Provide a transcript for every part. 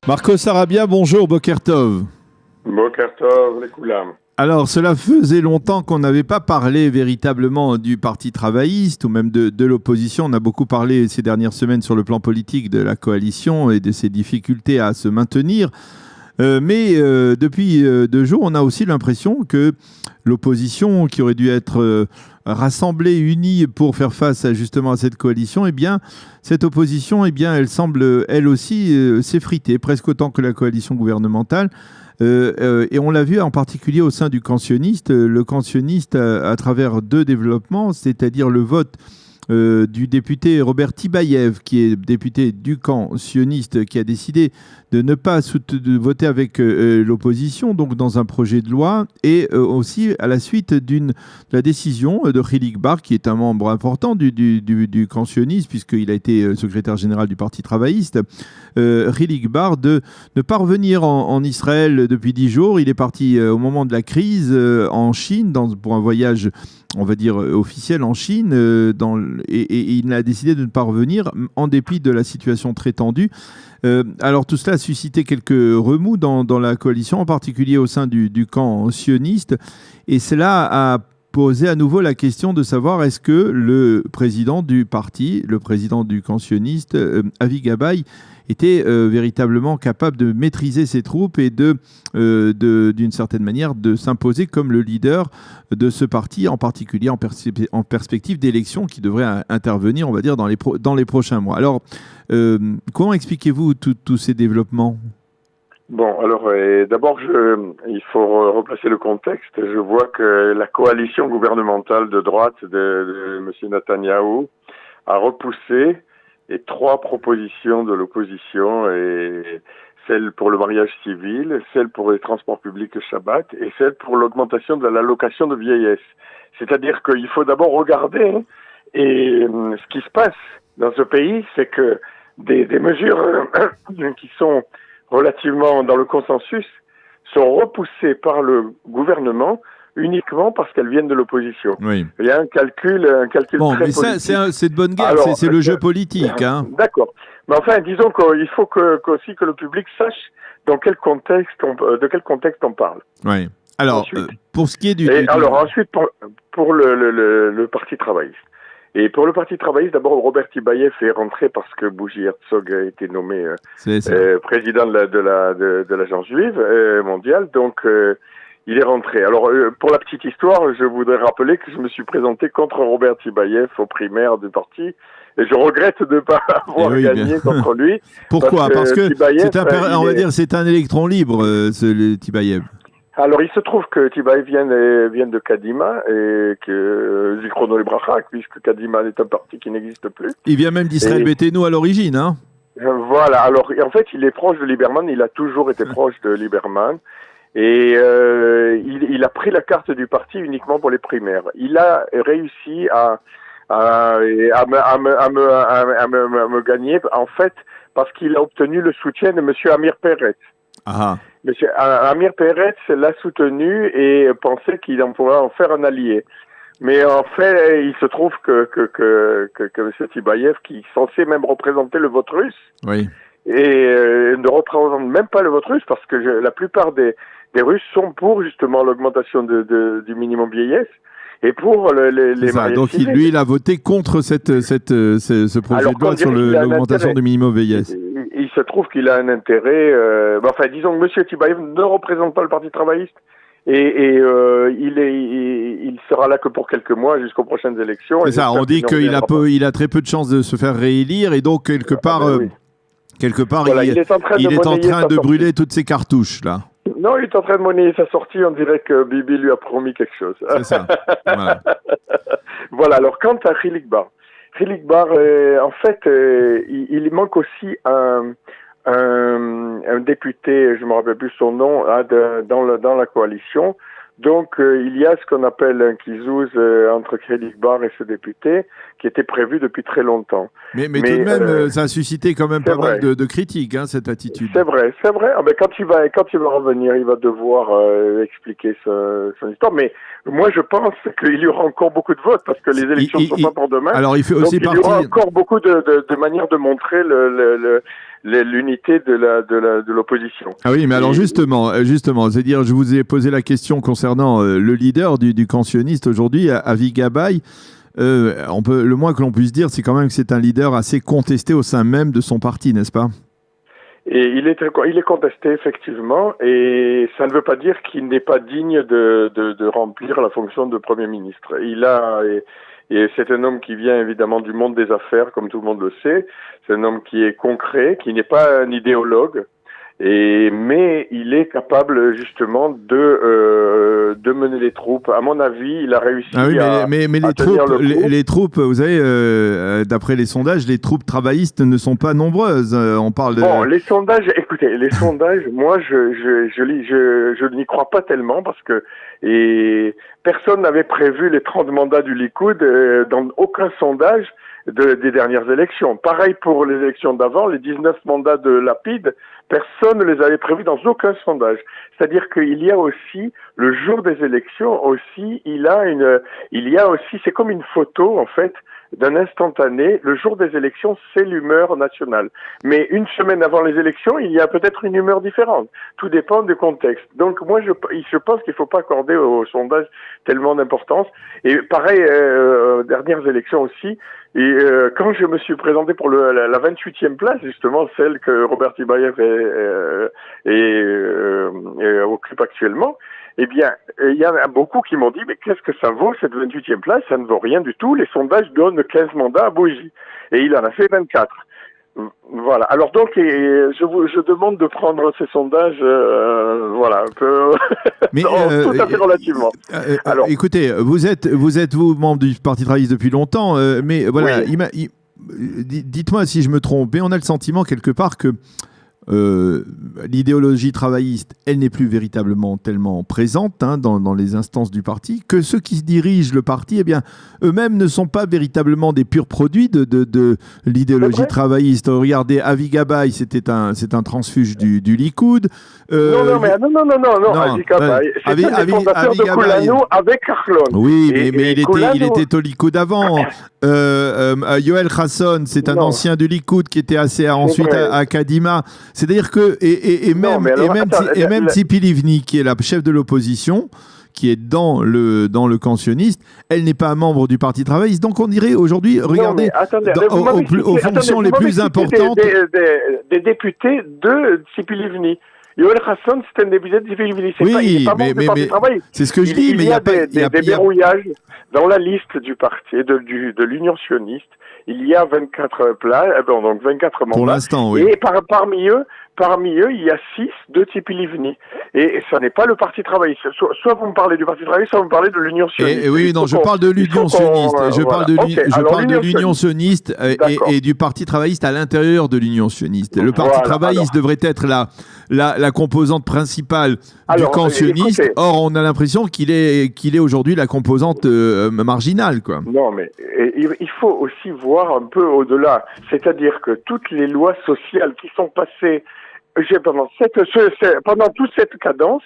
Marco Sarabia, bonjour, Boker Tov. Boker Tov, les Koulam. Alors, cela faisait longtemps qu'on n'avait pas parlé véritablement du Parti travailliste ou même de l'opposition. On a beaucoup parlé ces dernières semaines sur le plan politique de la coalition et de ses difficultés à se maintenir. Mais depuis 2 jours, on a aussi l'impression que l'opposition, qui aurait dû être rassemblée, unie pour faire face justement à cette coalition, eh bien, cette opposition, eh bien, elle semble elle aussi s'effriter, presque autant que la coalition gouvernementale. Et on l'a vu en particulier au sein du camp sioniste. Le camp sioniste, à travers 2 développements, c'est-à-dire le vote du député Robert Tibayev, qui est député du camp sioniste, qui a décidé de ne pas de voter avec l'opposition, donc dans un projet de loi, et aussi à la suite de la décision de Hilik Bar, qui est un membre important du camp sioniste, puisqu'il a été secrétaire général du Parti travailliste, Hilik Bar, de ne pas revenir en Israël depuis 10 jours. Il est parti au moment de la crise en Chine, pour un voyage, on va dire, officiel en Chine, et il a décidé de ne pas revenir en dépit de la situation très tendue. Alors tout cela a suscité quelques remous dans la coalition, en particulier au sein du camp sioniste, et cela a posé à nouveau la question de savoir est-ce que le président du parti, le président du camp sioniste, Avi Gabay, était véritablement capable de maîtriser ses troupes et d'une certaine manière de s'imposer comme le leader de ce parti, en particulier en perspective d'élections qui devraient intervenir, on va dire, dans les prochains mois. Alors, comment expliquez-vous tous ces développements ? Bon, alors d'abord, il faut replacer le contexte. Je vois que la coalition gouvernementale de droite de M. Netanyahou a repoussé les 3 propositions de l'opposition, et celle pour le mariage civil, celle pour les transports publics le Shabbat et celle pour l'augmentation de l'allocation de vieillesse. C'est-à-dire qu'il faut d'abord regarder, et ce qui se passe dans ce pays, c'est que des mesures qui sont relativement dans le consensus sont repoussées par le gouvernement uniquement parce qu'elles viennent de l'opposition. Oui. Il y a un calcul bon, très mais politique. C'est de bonne guerre, alors, c'est le jeu politique. Hein. D'accord. Mais enfin, disons qu'il faut aussi que le public sache de quel contexte on parle. Oui. Alors, ensuite, pour ce qui est ensuite, pour le Parti travailliste. Et pour le Parti travailliste, d'abord, Robert Tibayev est rentré parce que Bougie Herzog a été nommé président de l'agence juive mondiale. Donc, il est rentré. Alors, pour la petite histoire, je voudrais rappeler que je me suis présenté contre Robert Tibayev aux primaires du parti. Et je regrette de ne pas avoir gagné contre lui. Pourquoi ? Parce que Tibayev, on va dire, c'est un électron libre, ce Tibayev. Alors, il se trouve que Tibayev vient de Kadima, et que Zichrono Libracha, puisque Kadima est un parti qui n'existe plus. Il vient même d'Israël Beiteinu à l'origine, hein. Voilà. Alors, en fait, il est proche de Lieberman. Il a toujours été proche de Lieberman. Et il a pris la carte du parti uniquement pour les primaires. Il a réussi à me gagner, en fait, parce qu'il a obtenu le soutien de M. Amir Peretz. Ah. Monsieur Amir Peretz l'a soutenu et pensait qu'il en pourrait en faire un allié. Mais en fait, il se trouve que M. Tibayev, qui est censé même représenter le vote russe, oui, et ne représente même pas le vote russe, parce que la plupart des Russes sont pour justement l'augmentation du minimum vieillesse et pour les mariages donc civils. lui, il a voté contre ce projet de loi sur l'augmentation du minimum vieillesse. Il se trouve qu'il a un intérêt. Enfin, disons que M. Tibayev ne représente pas le Parti travailliste. Et il sera là que pour quelques mois jusqu'aux prochaines élections. C'est ça, on dit qu'il a très peu de chances de se faire réélire, et donc quelque part, voilà, il est en train de brûler toutes ses cartouches, là. Non, il est en train de monnayer sa sortie, on dirait que Bibi lui a promis quelque chose. C'est ça, voilà. Voilà, alors quant à Hilik Bar, en fait, il manque aussi un député, je ne me rappelle plus son nom, dans la coalition. Donc, il y a ce qu'on appelle un kizouz entre Hilik Bar et ce député, qui était prévu depuis très longtemps. Mais tout de même, ça a suscité quand même pas mal de critiques, hein, cette attitude. C'est vrai. Ah, ben, quand il va revenir, il va devoir expliquer son histoire. Mais moi, je pense qu'il y aura encore beaucoup de votes, parce que les élections ne sont pas pour demain. Alors, il fait aussi il y aura encore beaucoup de manières de montrer l'unité de l'opposition. Ah oui, mais alors justement, c'est-à-dire, je vous ai posé la question concernant le leader du camp sioniste aujourd'hui, Avi Gabay. Le moins que l'on puisse dire, c'est quand même que c'est un leader assez contesté au sein même de son parti, n'est-ce pas? Et il est contesté effectivement, et ça ne veut pas dire qu'il n'est pas digne de remplir la fonction de Premier ministre. Et c'est un homme qui vient évidemment du monde des affaires, comme tout le monde le sait. C'est un homme qui est concret, qui n'est pas un idéologue, mais il est capable justement de mener les troupes. À mon avis, il a réussi mais les troupes, vous savez, d'après les sondages, les troupes travaillistes ne sont pas nombreuses. On parle de... Bon, les sondages, écoutez, moi, je n'y crois pas tellement parce que personne n'avait prévu les 30 mandats du Likoud dans aucun sondage des dernières élections. Pareil pour les élections d'avant, les 19 mandats de Lapid, personne ne les avait prévus dans aucun sondage. C'est-à-dire qu'il y a aussi, le jour des élections aussi, c'est comme une photo, en fait, d'un instantané. Le jour des élections, c'est l'humeur nationale. Mais une semaine avant les élections, il y a peut-être une humeur différente. Tout dépend du contexte. Donc moi, je pense qu'il ne faut pas accorder au sondage tellement d'importance. Et pareil, dernières élections aussi, quand je me suis présenté pour la 28e place, justement, celle que Robert Ibayev occupe actuellement, eh bien, il y en a beaucoup qui m'ont dit, mais qu'est-ce que ça vaut, cette 28e place? Ça ne vaut rien du tout. Les sondages donnent 15 mandats à Bougie. Et il en a fait 24. Voilà. Alors donc, je demande de prendre ces sondages, un peu, mais, tout à fait relativement. Alors, écoutez, vous êtes membre du Parti travailliste depuis longtemps, mais voilà, oui. Dites-moi si je me trompe, mais on a le sentiment quelque part que l'idéologie travailliste, elle n'est plus véritablement tellement présente dans les instances du parti, que ceux qui dirigent le parti, eh bien, eux-mêmes ne sont pas véritablement des purs produits de l'idéologie travailliste. Regardez, Avi Gabay, c'est un transfuge du Likoud. Non, Avi Gabay, c'est un des fondateurs de Kulanu avec Carlon. Oui, mais il était au Likoud avant. Yoel Khasson, c'est un ancien du Likoud qui était ensuite à Kadima. C'est-à-dire que, même Tzipi Livni, qui est la chef de l'opposition, qui est dans le camp sioniste, elle n'est pas membre du Parti travailliste. Donc on dirait aujourd'hui, regardez, aux fonctions les plus importantes... Des députés de Tzipi Livni. Yoel Khasson, c'est un député de Tzipi Livni. Oui, mais c'est ce que je dis. Il y a des verrouillages dans la liste du parti, de l'Union sioniste. Il y a 24 places, donc 24 mandats. Pour l'instant, oui. Et parmi eux, il y a 6 de Tzipi Livni. Et ça n'est pas le Parti travailliste. Soit vous me parlez du Parti travailliste, soit vous me parlez de l'Union sioniste. Je parle de l'Union sioniste. Je parle de l'Union sioniste et du Parti travailliste à l'intérieur de l'Union sioniste. Le Parti travailliste devrait être la composante principale du camp sioniste. Or, on a l'impression qu'il est aujourd'hui la composante marginale, quoi. Non, mais il faut aussi voir un peu au-delà. C'est-à-dire que toutes les lois sociales qui sont passées pendant toute cette cadence,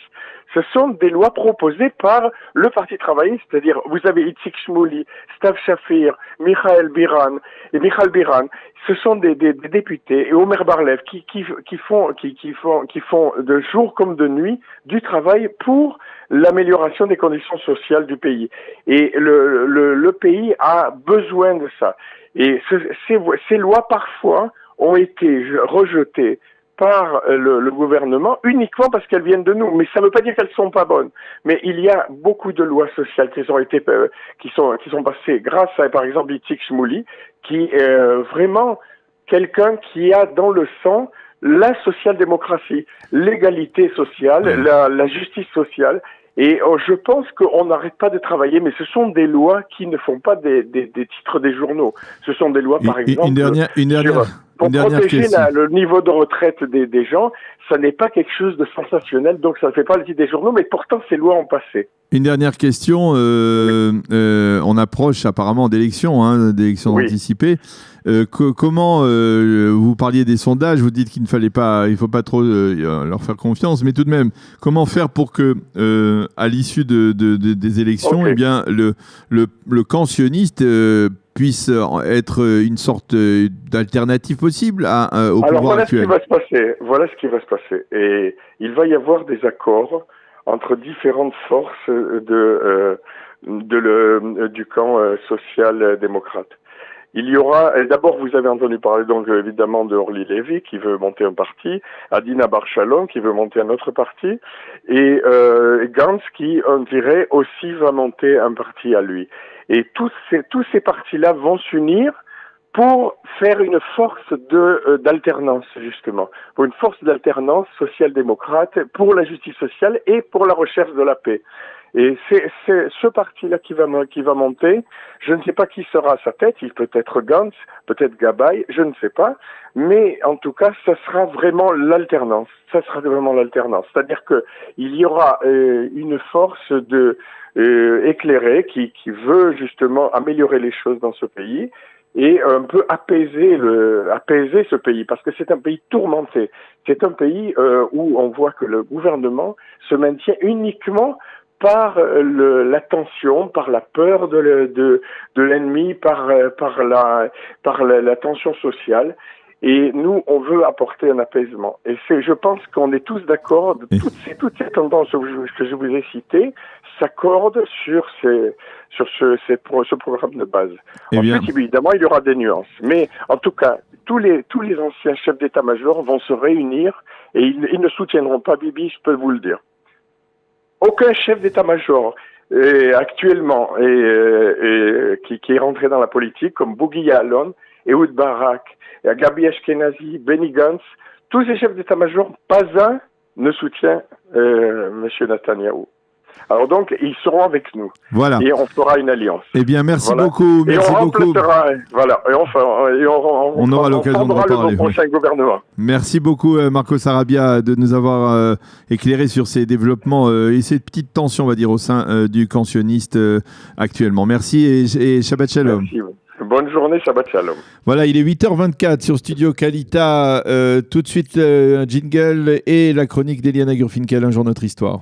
ce sont des lois proposées par le Parti travailliste, c'est-à-dire vous avez Itzik Shmouli, Stav Shafir, Michael Biran. Ce sont des députés et Omer Barlev qui font de jour comme de nuit du travail pour l'amélioration des conditions sociales du pays. Et le pays a besoin de ça. Et ces lois parfois ont été rejetées par le gouvernement uniquement parce qu'elles viennent de nous. Mais ça ne veut pas dire qu'elles sont pas bonnes. Mais il y a beaucoup de lois sociales qui sont passées grâce à, par exemple, Itzik Shmouli, qui est vraiment quelqu'un qui a dans le sang la social-démocratie, l'égalité sociale, la justice sociale. Et je pense qu'on n'arrête pas de travailler, mais ce sont des lois qui ne font pas des titres des journaux. Ce sont des lois, par exemple, pour protéger le niveau de retraite des gens. Ça n'est pas quelque chose de sensationnel, donc ça ne fait pas le titre des journaux, mais pourtant ces lois ont passé. Une dernière question. On approche apparemment d'élections, d'élections anticipées. Comment vous parliez des sondages, vous dites qu'il ne faut pas trop leur faire confiance, mais tout de même, comment faire pour que, à l'issue des élections, Okay. eh bien, le camp sioniste puisse être une sorte d'alternative possible au pouvoir actuel? Voilà ce qui va se passer. Et il va y avoir des accords entre différentes forces du camp social-démocrate. Il y aura, d'abord vous avez entendu parler donc évidemment de Orly Levy qui veut monter un parti, Adina Bar-Shalom qui veut monter un autre parti, et Gantz qui, on dirait, aussi va monter un parti à lui. Et tous ces partis-là vont s'unir pour faire une force d'alternance, justement, pour une force d'alternance social-démocrate, pour la justice sociale et pour la recherche de la paix. Et c'est ce parti-là qui va monter. Je ne sais pas qui sera à sa tête. Il peut être Gantz, peut-être Gabay, je ne sais pas. Mais en tout cas, ça sera vraiment l'alternance. Ça sera vraiment l'alternance. C'est-à-dire que il y aura une force éclairée qui veut justement améliorer les choses dans ce pays et un peu apaiser ce pays, parce que c'est un pays tourmenté. C'est un pays où on voit que le gouvernement se maintient uniquement par la tension, par la peur de l'ennemi, par la tension sociale. Et nous, on veut apporter un apaisement. Et je pense qu'on est tous d'accord, toutes ces tendances que je vous ai citées s'accordent sur ce programme de base. Ensuite, évidemment, il y aura des nuances. Mais en tout cas, tous les anciens chefs d'état-major vont se réunir et ils ne soutiendront pas Bibi, je peux vous le dire. Aucun chef d'état-major actuellement qui est rentré dans la politique, comme Bougui Ya'alon, Ehud Barak, Gabi Ashkenazi, Benny Gantz, tous ces chefs d'état-major, pas un ne soutient M. Netanyahou. Alors donc, ils seront avec nous. Voilà. Et on fera une alliance. Eh bien, merci beaucoup. Merci beaucoup. Voilà. Et on aura l'occasion de reparler. Le prochain gouvernement. Merci beaucoup, Marco Sarabia, de nous avoir éclairé sur ces développements et ces petites tensions, on va dire, au sein du camp sioniste actuellement. Merci et Shabbat Shalom. Merci. Bonne journée, Shabbat Shalom. Voilà, il est 8h24 sur Studio Kalita. Tout de suite, un jingle et la chronique d'Eliana Gurfinkel, Un jour notre histoire.